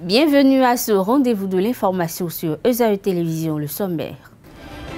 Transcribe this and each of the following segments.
Bienvenue à ce rendez-vous de l'information sur ESAE Télévision, le sommaire.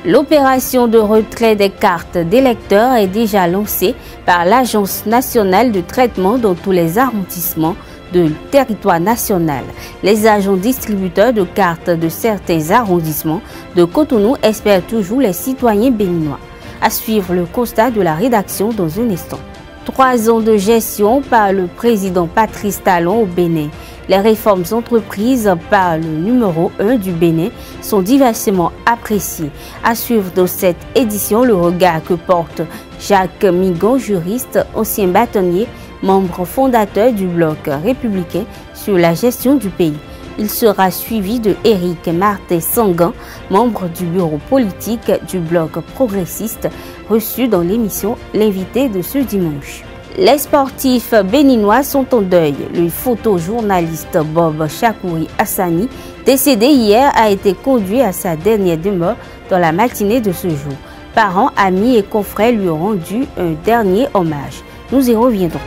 L'opération de retrait des cartes d'électeurs est déjà lancée par l'Agence nationale de traitement dans tous les arrondissements du territoire national. Les agents distributeurs de cartes de certains arrondissements de Cotonou espèrent toujours les citoyens béninois. À suivre le constat de la rédaction dans un instant. 3 ans de gestion par le président Patrice Talon au Bénin. Les réformes entreprises par le numéro 1 du Bénin sont diversement appréciées. À suivre dans cette édition le regard que porte Jacques Migon, juriste, ancien bâtonnier, membre fondateur du Bloc républicain sur la gestion du pays. Il sera suivi de Éric Martin-Sangan, membre du bureau politique du Bloc progressiste, reçu dans l'émission L'invité de ce dimanche. Les sportifs béninois sont en deuil. Le photojournaliste Bob Chakouri Hassani, décédé hier, a été conduit à sa dernière demeure dans la matinée de ce jour. Parents, amis et confrères lui ont rendu un dernier hommage. Nous y reviendrons.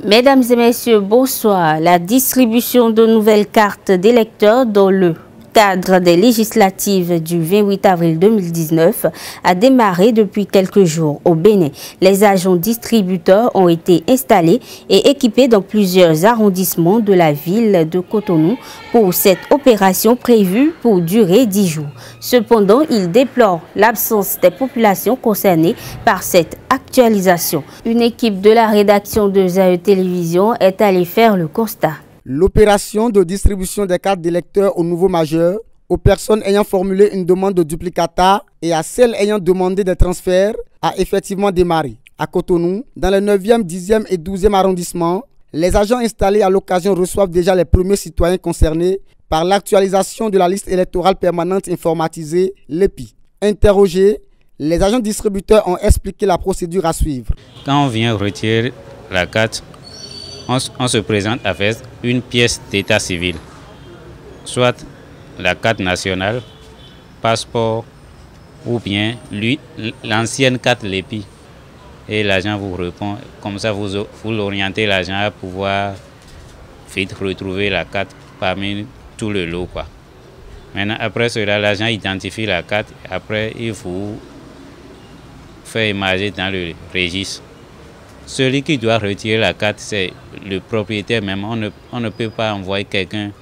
Mesdames et messieurs, bonsoir. La distribution de nouvelles cartes d'électeurs dans le cadre des législatives du 28 avril 2019 a démarré depuis quelques jours au Bénin. Les agents distributeurs ont été installés et équipés dans plusieurs arrondissements de la ville de Cotonou pour cette opération prévue pour durer 10 jours. Cependant, ils déplorent l'absence des populations concernées par cette actualisation. Une équipe de la rédaction de ESAE Télévision est allée faire le constat. L'opération de distribution des cartes d'électeurs aux nouveaux majeurs, aux personnes ayant formulé une demande de duplicata et à celles ayant demandé des transferts a effectivement démarré. À Cotonou, dans le 9e, 10e et 12e arrondissement, les agents installés à l'occasion reçoivent déjà les premiers citoyens concernés par l'actualisation de la liste électorale permanente informatisée, l'EPI. Interrogés, les agents distributeurs ont expliqué la procédure à suivre. Quand on vient retirer la carte, on se présente avec une pièce d'état civil, soit la carte nationale, passeport ou bien l'ancienne carte LEPI. Et l'agent vous répond, comme ça vous orientez l'agent à pouvoir vite retrouver la carte parmi tout le lot, quoi. Maintenant, après cela, l'agent identifie la carte, après il vous fait émarger dans le registre. Celui qui doit retirer la carte, c'est le propriétaire même. On ne peut pas envoyer quelqu'un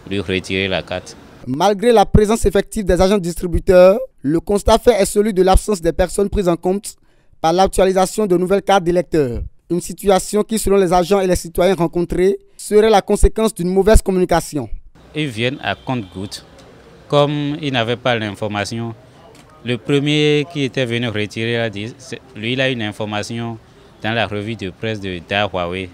lui retirer la carte. Malgré la présence effective des agents distributeurs, le constat fait est celui de l'absence des personnes prises en compte par l'actualisation de nouvelles cartes d'électeurs. Une situation qui, selon les agents et les citoyens rencontrés, serait la conséquence d'une mauvaise communication. Ils viennent à compte-gouttes. Comme ils n'avaient pas l'information, le premier qui était venu retirer, lui, il a une information dans la revue de presse de Huawei.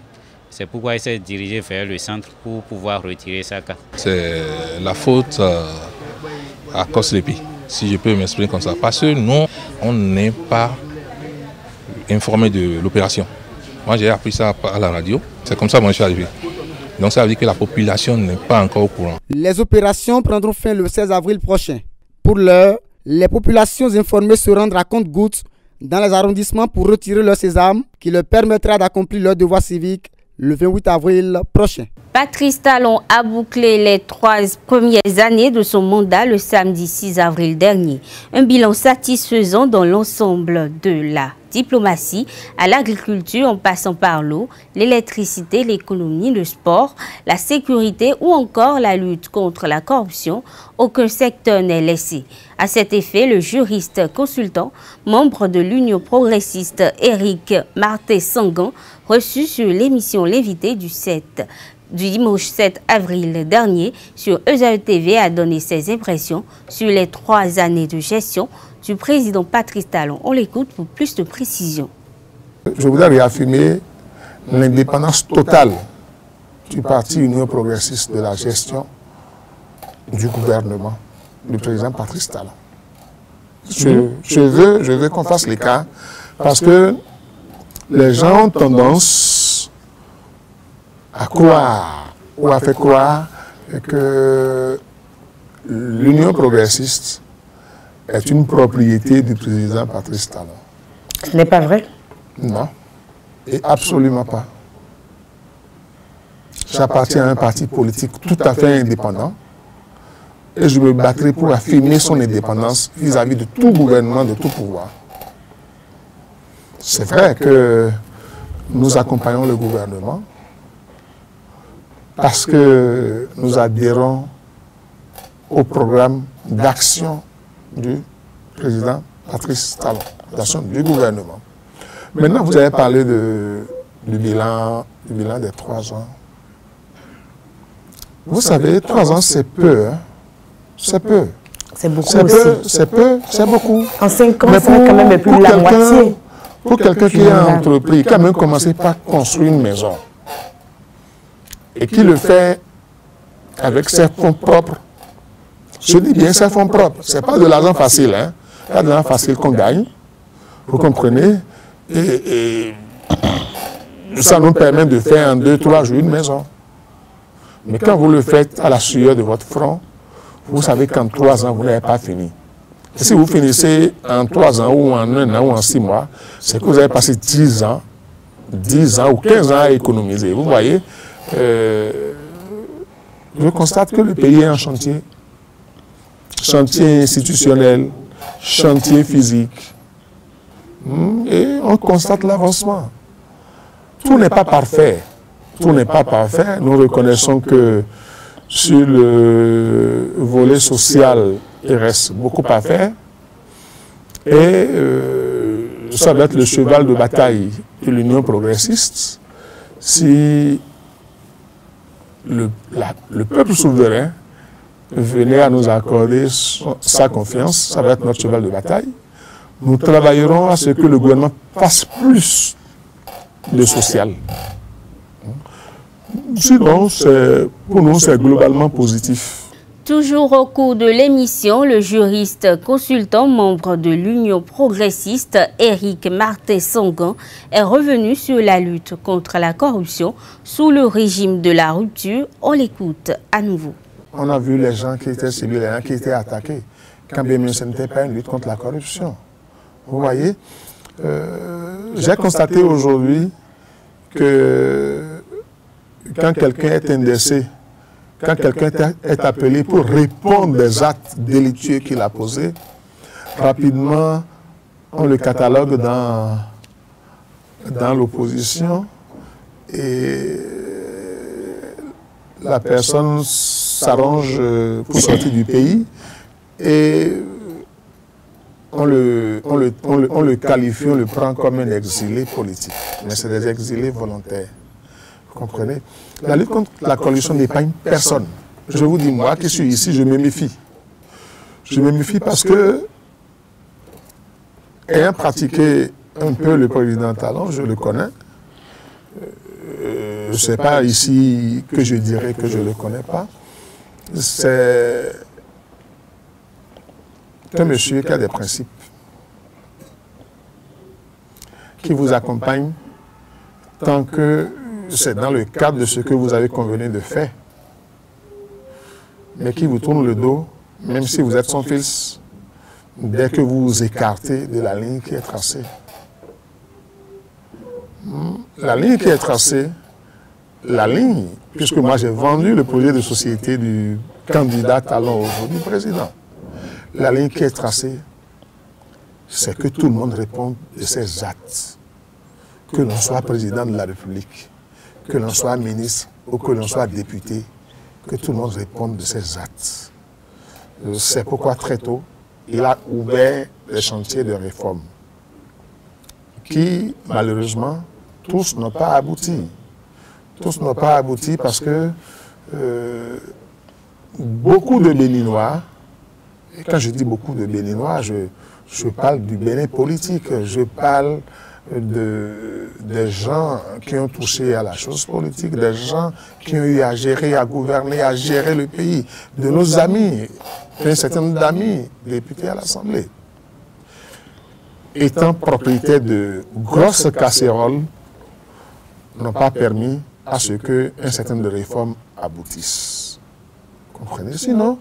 C'est pourquoi il s'est dirigé vers le centre pour pouvoir retirer sa carte. C'est la faute à COSLEPI, si je peux m'exprimer comme ça. Parce que nous, on n'est pas informé de l'opération. Moi, j'ai appris ça à la radio. C'est comme ça que je suis arrivé. Donc ça veut dire que la population n'est pas encore au courant. Les opérations prendront fin le 16 avril prochain. Pour l'heure, les populations informées se rendent à compte-gouttes dans les arrondissements pour retirer leur sésame qui leur permettra d'accomplir leur devoir civique le 28 avril prochain. Patrice Talon a bouclé les 3 premières années de son mandat le samedi 6 avril dernier. Un bilan satisfaisant dans l'ensemble de la diplomatie, à l'agriculture en passant par l'eau, l'électricité, l'économie, le sport, la sécurité ou encore la lutte contre la corruption. Aucun secteur n'est laissé. À cet effet, le juriste consultant, membre de l'Union progressiste Éric Martin-Sangan, reçu sur l'émission L'invité du dimanche 7 avril dernier sur ESAE TV, a donné ses impressions sur les 3 années de gestion du président Patrice Talon. On l'écoute pour plus de précision. Je voudrais réaffirmer l'indépendance totale du parti Union progressiste de la gestion du gouvernement du président Patrice Talon. Je veux qu'on fasse l'écart parce que les gens ont tendance à croire ou à faire croire que l'Union progressiste est une propriété du président Patrice Talon. Ce n'est pas vrai? Non. Et absolument pas. J'appartiens à un parti politique tout à fait indépendant et je me battrai pour affirmer son indépendance vis-à-vis de tout gouvernement, de tout pouvoir. C'est vrai que nous accompagnons le gouvernement parce que nous adhérons au programme d'action du président Patrice Talon, d'action du gouvernement. Maintenant, vous avez parlé du bilan des 3 ans. Vous savez, 3 ans, c'est peu. Hein? C'est peu. C'est beaucoup aussi. C'est peu, c'est beaucoup. En 5 ans, c'est quand même plus de la moitié. Pour quelqu'un qui a entrepris, qui a même commencé par construire une maison, et qui le fait avec ses fonds propres, je dis bien ses fonds propres, ce n'est pas de l'argent facile, hein? Pas de l'argent facile qu'on gagne, vous comprenez, et ça nous permet de faire en 2-3 jours une maison. Mais quand vous le faites à la sueur de votre front, vous savez qu'en 3 ans, vous n'avez pas fini. Et si vous finissez en 3 ans, ou en 1 an, ou en 6 mois, c'est que vous avez passé 10 ans ou 15 ans à économiser. Vous voyez, je constate que le pays est en chantier. Chantier institutionnel, chantier physique. Et on constate l'avancement. Tout n'est pas parfait. Tout n'est pas parfait. Nous reconnaissons que sur le volet social, il reste beaucoup à faire. Et ça va être le cheval de bataille de l'Union progressiste si le peuple souverain venait à nous accorder sa confiance. Ça va être notre cheval de bataille. Nous travaillerons à ce que le gouvernement fasse plus de social. Sinon, pour nous, c'est globalement positif. Toujours au cours de l'émission, le juriste consultant membre de l'Union progressiste, Éric Martin-Sangan, est revenu sur la lutte contre la corruption sous le régime de la rupture. On l'écoute à nouveau. On a vu les gens qui étaient ciblés, les gens qui étaient attaqués, quand bien même ce n'était pas une lutte contre la corruption. Vous voyez, j'ai constaté aujourd'hui que quand quelqu'un est indexé, quand quelqu'un est appelé pour répondre des actes délictueux qu'il a posés, rapidement, on le catalogue dans l'opposition et la personne s'arrange pour sortir du pays et on le qualifie, on le prend comme un exilé politique. Mais c'est des exilés volontaires. Vous comprenez? La lutte contre la corruption n'épargne personne. Je vous dis, moi qui suis ici, je me méfie. Je me méfie parce que, ayant pratiqué un peu le président Talon, je le connais. Ce n'est pas ici que je dirais que je ne le connais pas. C'est un monsieur qui a des principes, qui vous accompagne tant que c'est dans le cadre de ce que vous avez convenu de faire, mais qui vous tourne le dos, même si vous êtes son fils, dès que vous vous écartez de la ligne qui est tracée. La ligne qui est tracée, la ligne, puisque moi j'ai vendu le projet de société du candidat Talon aujourd'hui président. La ligne qui est tracée, c'est que tout le monde réponde de ses actes. Que l'on soit président de la République, que l'on soit ministre ou que l'on soit député, que tout le monde réponde de ses actes. C'est pourquoi très tôt, il a ouvert les chantiers de réforme qui, malheureusement, tous n'ont pas abouti. Tous n'ont pas abouti parce que beaucoup de Béninois, et quand je dis beaucoup de Béninois, je parle du Bénin politique, je parle des gens qui ont touché à la chose politique, des gens qui ont eu à gérer, à gouverner, à gérer le pays, de nos amis, un certain nombre d'amis députés à l'Assemblée. Étant propriétaires de grosses casseroles, n'ont pas permis à ce qu'un certain nombre de réformes aboutissent. Vous comprenez? Sinon,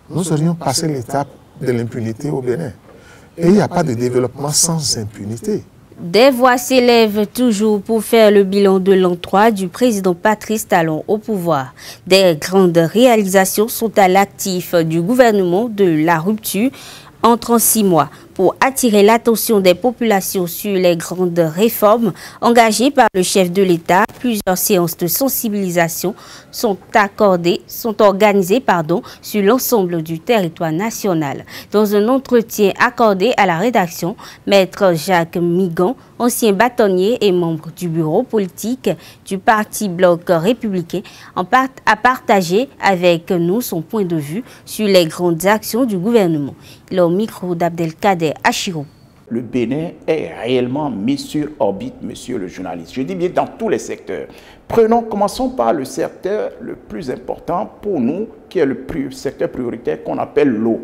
nous aurions passé l'étape de l'impunité au Bénin. Et il n'y a pas de développement sans impunité. Des voix s'élèvent toujours pour faire le bilan de l'an 3 du président Patrice Talon au pouvoir. Des grandes réalisations sont à l'actif du gouvernement de la rupture en 36 mois pour attirer l'attention des populations sur les grandes réformes engagées par le chef de l'État. Plusieurs séances de sensibilisation sont organisées sur l'ensemble du territoire national. Dans un entretien accordé à la rédaction, Maître Jacques Migan, ancien bâtonnier et membre du bureau politique du Parti Bloc républicain, a partagé avec nous son point de vue sur les grandes actions du gouvernement. Le micro d'Abdelkader Achiro. Le Bénin est réellement mis sur orbite, monsieur le journaliste. Je dis bien dans tous les secteurs. Commençons par le secteur le plus important pour nous, qui est le secteur prioritaire qu'on appelle l'eau.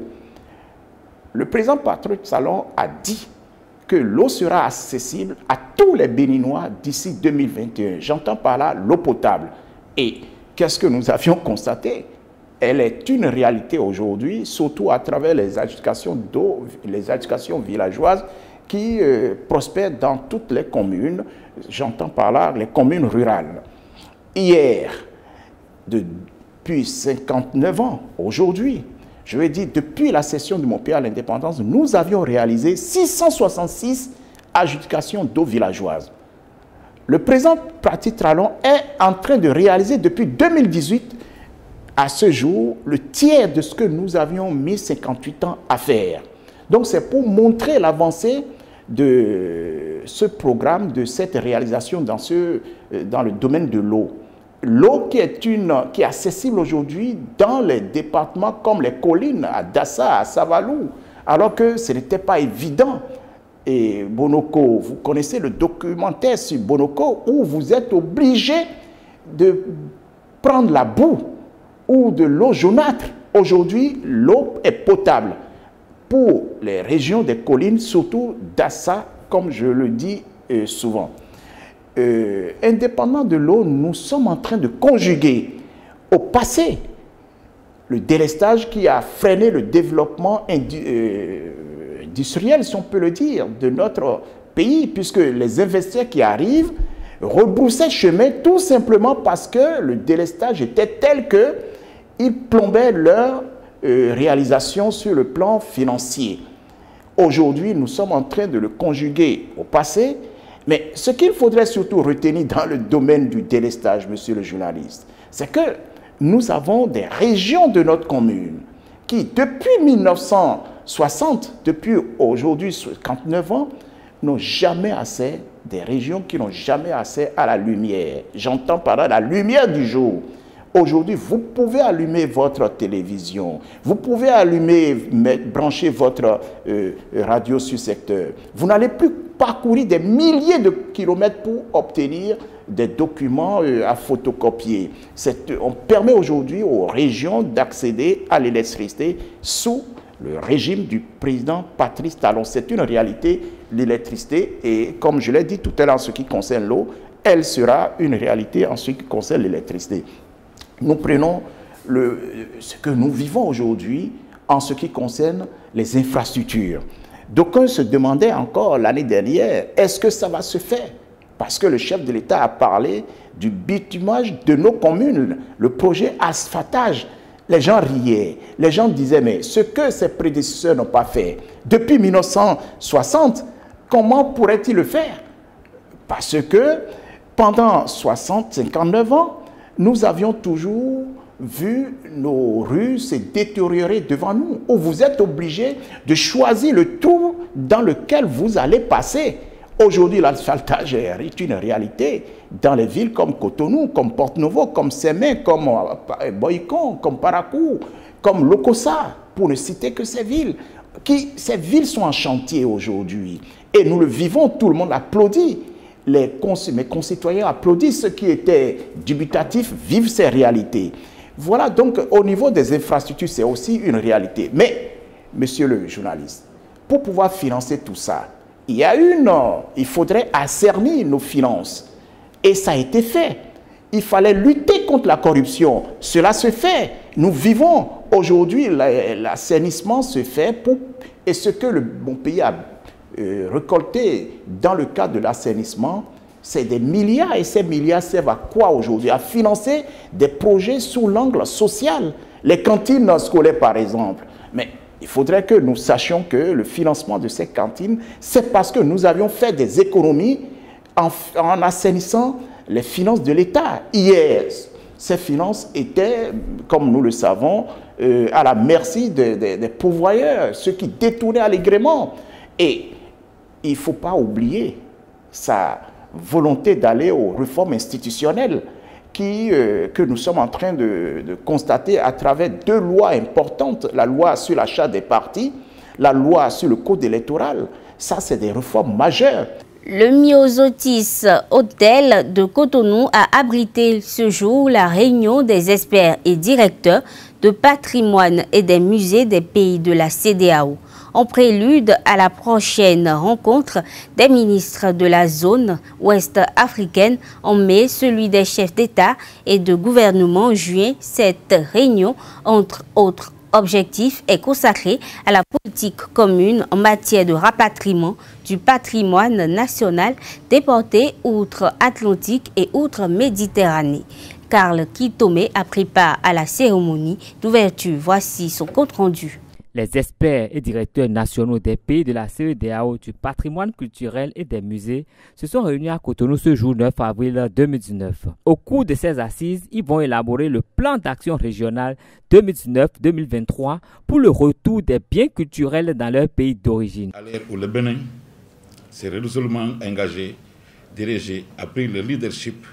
Le président Patrice Talon a dit que l'eau sera accessible à tous les Béninois d'ici 2021. J'entends par là l'eau potable. Et qu'est-ce que nous avions constaté? Elle est une réalité aujourd'hui, surtout à travers les adjudications d'eau, les adjudications villageoises qui prospèrent dans toutes les communes. J'entends par là les communes rurales. Hier, depuis 59 ans, aujourd'hui, je vais dire depuis la cession de mon pays à l'indépendance, nous avions réalisé 666 adjudications d'eau villageoise. Le président Patrice Talon est en train de réaliser depuis 2018 à ce jour le tiers de ce que nous avions mis 58 ans à faire. Donc c'est pour montrer l'avancée de ce programme, de cette réalisation dans le domaine de l'eau. L'eau qui est accessible aujourd'hui dans les départements comme les collines, à Dassa, à Savalou, alors que ce n'était pas évident. Et Bonoko, vous connaissez le documentaire sur Bonoko où vous êtes obligé de prendre la boue ou de l'eau jaunâtre. Aujourd'hui, l'eau est potable pour les régions des collines, surtout Dassa, comme je le dis souvent. Indépendant de l'eau, nous sommes en train de conjuguer au passé le délestage qui a freiné le développement industriel, si on peut le dire, de notre pays, puisque les investisseurs qui arrivent rebroussaient chemin tout simplement parce que le délestage était tel qu'ils plombaient leur réalisation sur le plan financier. Aujourd'hui, nous sommes en train de le conjuguer au passé, mais ce qu'il faudrait surtout retenir dans le domaine du délestage, monsieur le journaliste, c'est que nous avons des régions de notre commune qui, depuis 1960, depuis aujourd'hui 59 ans, n'ont jamais accès, des régions qui n'ont jamais accès à la lumière. J'entends par là la lumière du jour. Aujourd'hui, vous pouvez allumer votre télévision, vous pouvez brancher votre radio sur secteur. Vous n'allez plus parcourir des milliers de kilomètres pour obtenir des documents à photocopier. On permet aujourd'hui aux régions d'accéder à l'électricité sous le régime du président Patrice Talon. C'est une réalité, l'électricité, et comme je l'ai dit tout à l'heure en ce qui concerne l'eau, elle sera une réalité en ce qui concerne l'électricité. Nous prenons ce que nous vivons aujourd'hui en ce qui concerne les infrastructures. D'aucuns se demandaient encore l'année dernière, est-ce que ça va se faire? Parce que le chef de l'État a parlé du bitumage de nos communes, le projet asphaltage. Les gens riaient, les gens disaient, mais ce que ses prédécesseurs n'ont pas fait depuis 1960, comment pourraient-ils le faire? Parce que pendant 59 ans, nous avions toujours vu nos rues se détériorer devant nous, où vous êtes obligé de choisir le trou dans lequel vous allez passer. Aujourd'hui, l'asphaltage est une réalité dans les villes comme Cotonou, comme Porte-Novo, comme Sémé, comme Boycon, comme Parakou, comme Lokossa, pour ne citer que ces villes. Ces villes sont en chantier aujourd'hui. Et nous le vivons, tout le monde applaudit. Mes concitoyens applaudissent, ceux qui étaient dubitatifs vivent ces réalités. Voilà, donc au niveau des infrastructures, c'est aussi une réalité. Mais, monsieur le journaliste, pour pouvoir financer tout ça, il faudrait assainir nos finances. Et ça a été fait. Il fallait lutter contre la corruption. Cela se fait. Nous vivons aujourd'hui, l'assainissement se fait et ce que mon pays a récoltés dans le cadre de l'assainissement, c'est des milliards, et ces milliards servent à quoi aujourd'hui? À financer des projets sous l'angle social. Les cantines scolaires, par exemple. Mais il faudrait que nous sachions que le financement de ces cantines, c'est parce que nous avions fait des économies en assainissant les finances de l'État. Hier, ces finances étaient, comme nous le savons, à la merci des pourvoyeurs, ceux qui détournaient allègrement. Et il ne faut pas oublier sa volonté d'aller aux réformes institutionnelles que nous sommes en train de constater à travers deux lois importantes, la loi sur l'achat des partis, la loi sur le code électoral. Ça, c'est des réformes majeures. Le Myosotis Hôtel de Cotonou a abrité ce jour la réunion des experts et directeurs de patrimoine et des musées des pays de la CEDEAO, en prélude à la prochaine rencontre des ministres de la zone ouest africaine en mai, celui des chefs d'État et de gouvernement en juin. Cette réunion, entre autres objectif, est consacré à la politique commune en matière de rapatriement du patrimoine national déporté outre-Atlantique et outre-Méditerranée. Karl Kitome a pris part à la cérémonie d'ouverture. Voici son compte-rendu. Les experts et directeurs nationaux des pays de la CEDEAO du patrimoine culturel et des musées se sont réunis à Cotonou ce jour 9 avril 2019. Au cours de ces assises, ils vont élaborer le plan d'action régional 2019-2023 pour le retour des biens culturels dans leur pays d'origine. À l'ère où le Bénin s'est résolument engagé, dirigé, a pris le leadership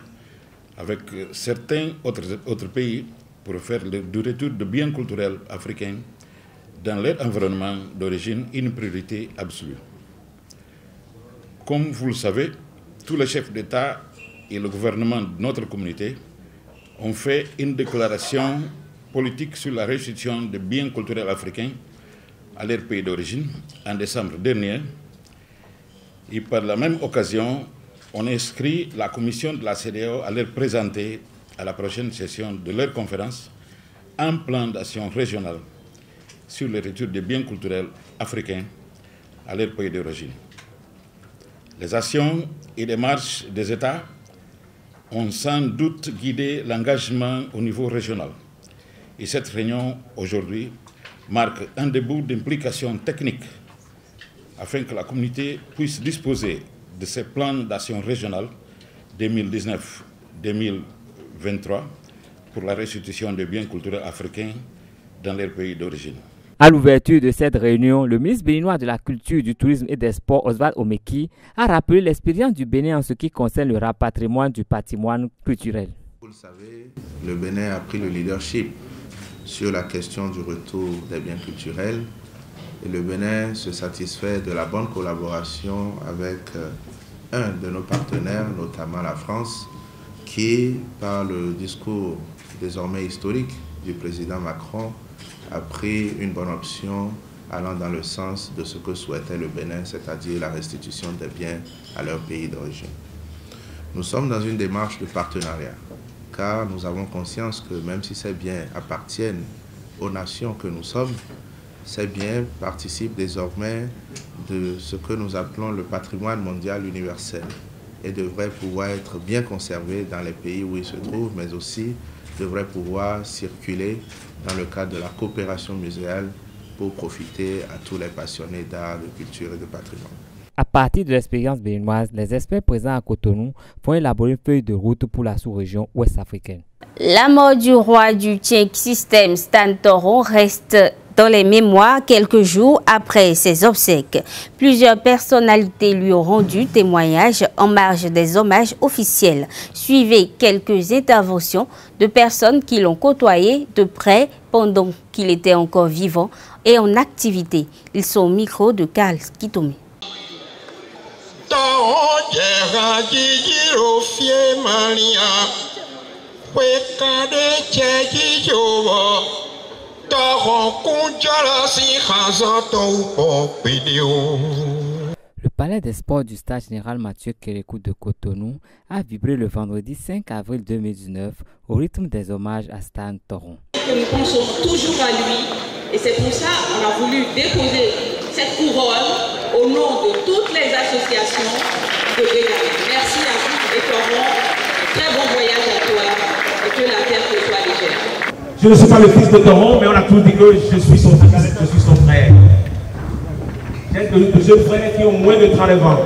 avec certains autres pays pour faire du retour de biens culturels africains dans leur environnement d'origine une priorité absolue. Comme vous le savez, tous les chefs d'État et le gouvernement de notre communauté ont fait une déclaration politique sur la restitution des biens culturels africains à leur pays d'origine en décembre dernier. Et par la même occasion, on a inscrit la commission de la CEDEAO à leur présenter à la prochaine session de leur conférence un plan d'action régional sur le retour des biens culturels africains à leur pays d'origine. Les actions et démarches des États ont sans doute guidé l'engagement au niveau régional. Et cette réunion aujourd'hui marque un début d'implication technique afin que la communauté puisse disposer de ces plans d'action régionale 2019-2023 pour la restitution des biens culturels africains dans leur pays d'origine. À l'ouverture de cette réunion, le ministre béninois de la Culture, du Tourisme et des Sports, Oswald Omeki, a rappelé l'expérience du Bénin en ce qui concerne le rapatriement du patrimoine culturel. Vous le savez, le Bénin a pris le leadership sur la question du retour des biens culturels et le Bénin se satisfait de la bonne collaboration avec un de nos partenaires, notamment la France, qui, par le discours désormais historique du président Macron, a pris une bonne option allant dans le sens de ce que souhaitait le Bénin, c'est-à-dire la restitution des biens à leur pays d'origine. Nous sommes dans une démarche de partenariat, car nous avons conscience que même si ces biens appartiennent aux nations que nous sommes, ces biens participent désormais de ce que nous appelons le patrimoine mondial universel et devraient pouvoir être bien conservés dans les pays où ils se trouvent, mais aussi devraient pouvoir circuler dans le cadre de la coopération muséale pour profiter à tous les passionnés d'art, de culture et de patrimoine. À partir de l'expérience béninoise, les experts présents à Cotonou vont élaborer une feuille de route pour la sous-région ouest-africaine. La mort du roi du Tchèque Système, Stan Toron, reste dans les mémoires quelques jours après ses obsèques. Plusieurs personnalités lui ont rendu témoignage en marge des hommages officiels. Suivez quelques interventions de personnes qui l'ont côtoyé de près pendant qu'il était encore vivant et en activité. Ils sont au micro de Karl Kitome. Le palais des sports du stade général Mathieu Kérékou de Cotonou a vibré le vendredi 5 avril 2019 au rythme des hommages à Stan Toron. Nous pensons toujours à lui et c'est pour ça qu'on a voulu déposer cette couronne au nom de toutes les associations de Bégaï. Merci à vous et très bon voyage à toi et que la terre te soit légère. Je ne suis pas le fils de Toron, mais on a toujours dit que je suis son frère. J'ai de jeunes frères qui ont moins de 30 ans.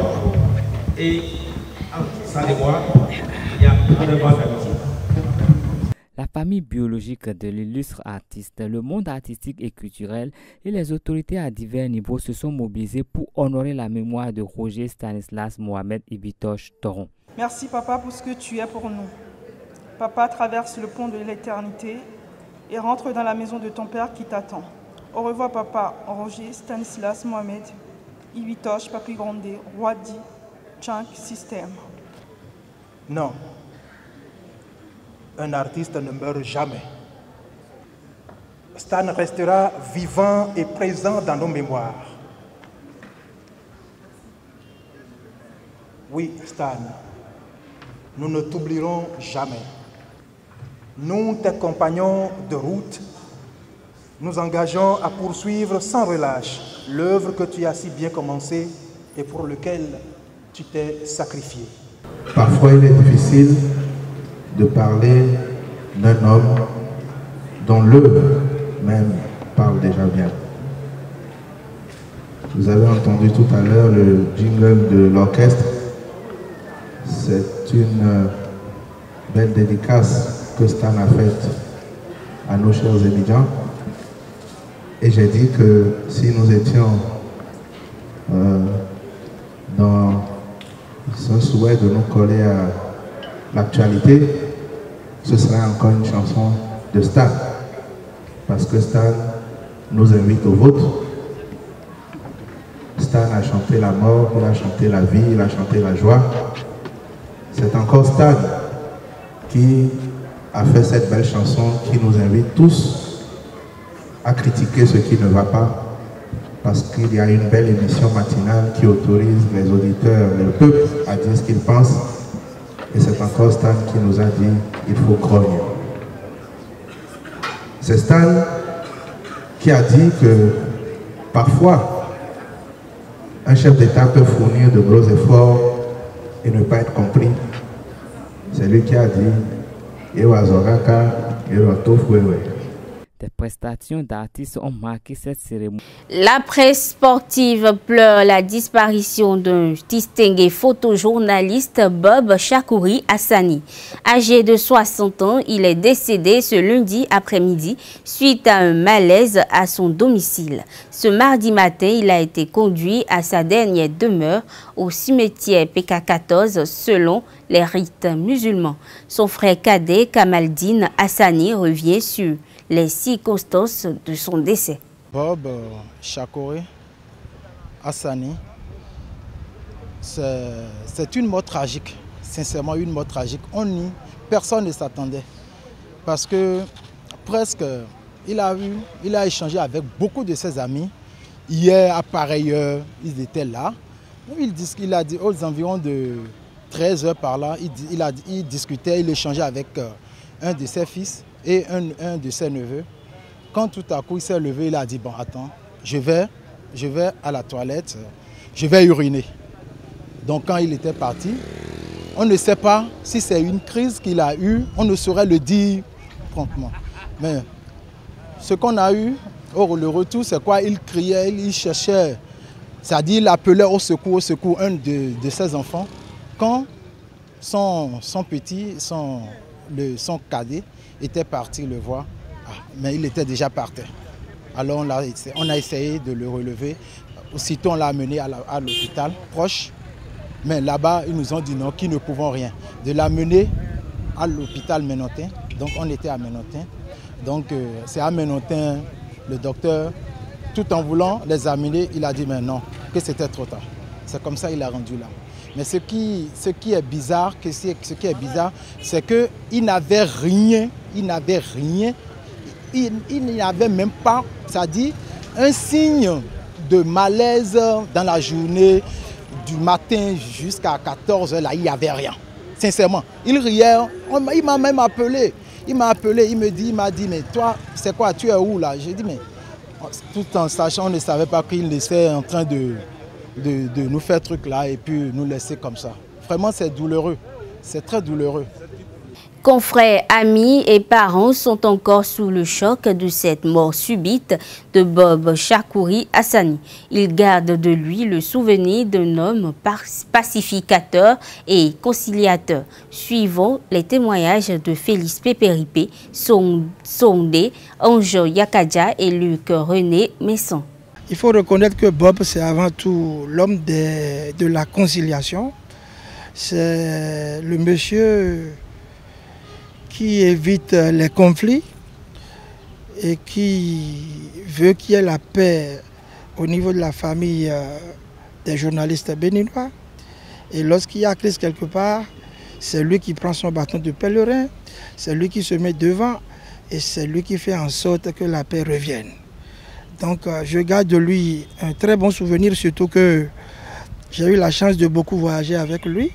Et ça les voit, il y a un grand amitié. La famille biologique de l'illustre artiste, le monde artistique et culturel et les autorités à divers niveaux se sont mobilisés pour honorer la mémoire de Roger Stanislas Mohamed Ibitoche Toron. Merci papa pour ce que tu es pour nous. Papa traverse le pont de l'éternité et rentre dans la maison de ton père qui t'attend. Au revoir papa, Roger Stanislas Mohamed Ibitoche Papi Grondé, roi dit Chunk System. Non. Un artiste ne meurt jamais. Stan restera vivant et présent dans nos mémoires. Oui, Stan, nous ne t'oublierons jamais. Nous, tes compagnons de route, nous engageons à poursuivre sans relâche l'œuvre que tu as si bien commencée et pour laquelle tu t'es sacrifié. Parfois, il est difficile de parler d'un homme dont l'œuvre même parle déjà bien. Vous avez entendu tout à l'heure le jingle de l'orchestre. C'est une belle dédicace que Stan a faite à nos chers étudiants. Et j'ai dit que si nous étions dans ce souhait de nous coller à l'actualité, ce serait encore une chanson de Stan. Parce que Stan nous invite au vote. Stan a chanté la mort, il a chanté la vie, il a chanté la joie. C'est encore Stan qui a fait cette belle chanson qui nous invite tous à critiquer ce qui ne va pas. Parce qu'il y a une belle émission matinale qui autorise les auditeurs, le peuple à dire ce qu'ils pensent. Et c'est encore Stan qui nous a dit il faut grogner. C'est Stan qui a dit que parfois un chef d'État peut fournir de gros efforts et ne pas être compris. C'est lui qui a dit Des prestations d'artistes ont marqué cette cérémonie. La presse sportive pleure la disparition d'un distingué photojournaliste, Bob Chakouri Hassani. Âgé de 60 ans, il est décédé ce lundi après-midi suite à un malaise à son domicile. Ce mardi matin, il a été conduit à sa dernière demeure au cimetière PK14 selon les rites musulmans. Son frère cadet Kamaldine Hassani revient sur les circonstances de son décès. Bob Chakouri Hassani, c'est une mort tragique, sincèrement une mort tragique. Personne ne s'attendait parce que presque il a échangé avec beaucoup de ses amis. Hier, à pareille heure, ils étaient là. Il a dit aux environs de 13 heures par là, il discutait, il échangeait avec un de ses fils et un de ses neveux. Quand tout à coup il s'est levé, il a dit bon attends, je vais à la toilette, je vais uriner. Donc quand il était parti, on ne sait pas si c'est une crise qu'il a eue, on ne saurait le dire promptement. Mais ce qu'on a eu, le retour c'est quoi? Il criait, il cherchait, c'est-à-dire il appelait au secours un de ses enfants. Quand son petit, son cadet était parti le voir, mais il était déjà par terre. Alors on a essayé de le relever. Aussitôt on l'a amené à l'hôpital proche. Mais là-bas, ils nous ont dit non, qu'ils ne pouvons rien. De l'amener à l'hôpital Ménotin. Donc on était à Ménotin. Donc c'est à Ménotin, le docteur, tout en voulant les amener, il a dit mais non, que c'était trop tard. C'est comme ça qu'il a rendu là. Mais ce qui est bizarre, c'est qu'il n'avait rien, il n'avait même pas, c'est-à-dire un signe de malaise dans la journée, du matin jusqu'à 14 h là, il n'y avait rien. Sincèrement, il riait, il m'a même appelé. Il m'a appelé, il m'a dit, mais toi, c'est quoi, tu es où là? J'ai dit, mais tout en sachant, on ne savait pas qu'il était en train de nous faire truc là et puis nous laisser comme ça. Vraiment, c'est douloureux. C'est très douloureux. Confrères, amis et parents sont encore sous le choc de cette mort subite de Bob Chakouri Hassani. Ils gardent de lui le souvenir d'un homme pacificateur et conciliateur. Suivons les témoignages de Félix Pépéripé, Sondé, Ange Yakadja et Luc René Messon. Il faut reconnaître que Bob, c'est avant tout l'homme de la conciliation. C'est le monsieur qui évite les conflits et qui veut qu'il y ait la paix au niveau de la famille des journalistes béninois. Et lorsqu'il y a crise quelque part, c'est lui qui prend son bâton de pèlerin, c'est lui qui se met devant et c'est lui qui fait en sorte que la paix revienne. Donc je garde de lui un très bon souvenir, surtout que j'ai eu la chance de beaucoup voyager avec lui.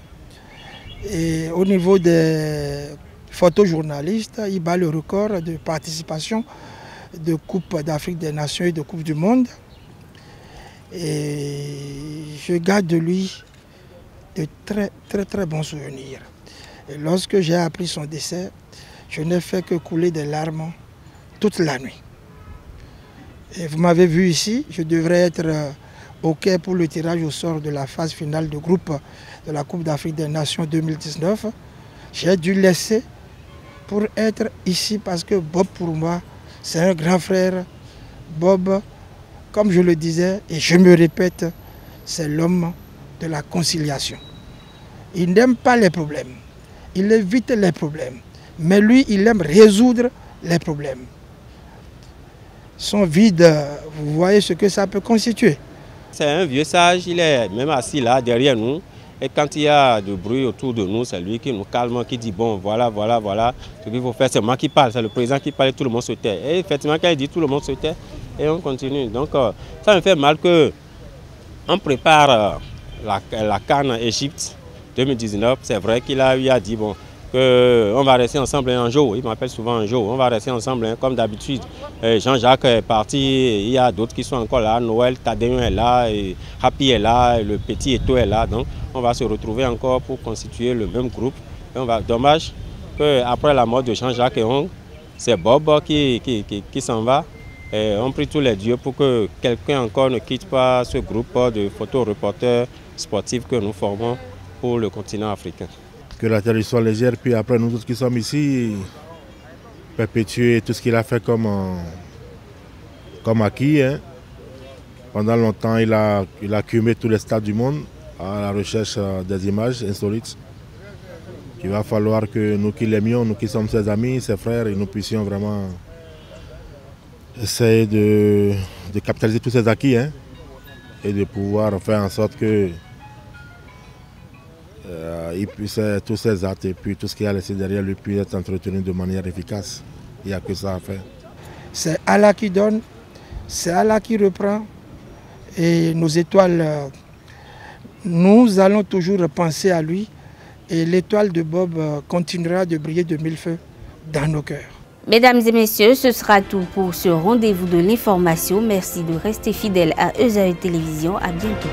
Et au niveau des photojournalistes, il bat le record de participation de Coupe d'Afrique des Nations et de Coupe du Monde. Et je garde de lui de très bons souvenirs. Et lorsque j'ai appris son décès, je n'ai fait que couler des larmes toute la nuit. Et vous m'avez vu ici, je devrais être au Quai pour le tirage au sort de la phase finale de groupe de la Coupe d'Afrique des Nations 2019. J'ai dû laisser pour être ici parce que Bob, pour moi, c'est un grand frère. Bob, comme je le disais et je me répète, c'est l'homme de la conciliation. Il n'aime pas les problèmes, il évite les problèmes, mais lui, il aime résoudre les problèmes. Son vide, vous voyez ce que ça peut constituer. C'est un vieux sage, il est même assis là derrière nous. Et quand il y a du bruit autour de nous, c'est lui qui nous calme, qui dit bon, voilà. Ce qu'il faut faire, c'est moi qui parle, c'est le président qui parle et tout le monde se tait. Et effectivement, quand il dit tout le monde se tait, et on continue. Donc ça me fait mal qu'on prépare la CAN Égypte 2019. C'est vrai qu'il a dit bon, qu'on va rester ensemble un jour. Il m'appelle souvent un jour. On va rester ensemble comme d'habitude. Jean-Jacques est parti, il y a d'autres qui sont encore là. Noël, Tadéon est là, et Happy est là, et le petit Eto est là. Donc on va se retrouver encore pour constituer le même groupe. Dommage qu'après la mort de Jean-Jacques et Hong, c'est Bob qui s'en va. Et on prie tous les dieux pour que quelqu'un encore ne quitte pas ce groupe de photo-reporters sportifs que nous formons pour le continent africain. Que la terre soit légère, puis après nous tous qui sommes ici, perpétuer tout ce qu'il a fait comme acquis. Hein. Pendant longtemps, il a cumulé tous les stades du monde à la recherche des images insolites. Il va falloir que nous qui l'aimions, nous qui sommes ses amis, ses frères, et nous puissions vraiment essayer de capitaliser tous ces acquis hein, et de pouvoir faire en sorte que il puisse tous ses actes et puis tout ce qu'il a laissé derrière lui puisse être entretenu de manière efficace. Il n'y a que ça à faire. C'est Allah qui donne, c'est Allah qui reprend. Et nos étoiles, nous allons toujours penser à lui. Et l'étoile de Bob continuera de briller de mille feux dans nos cœurs. Mesdames et messieurs, ce sera tout pour ce rendez-vous de l'information. Merci de rester fidèles à EZAE Télévision. À bientôt.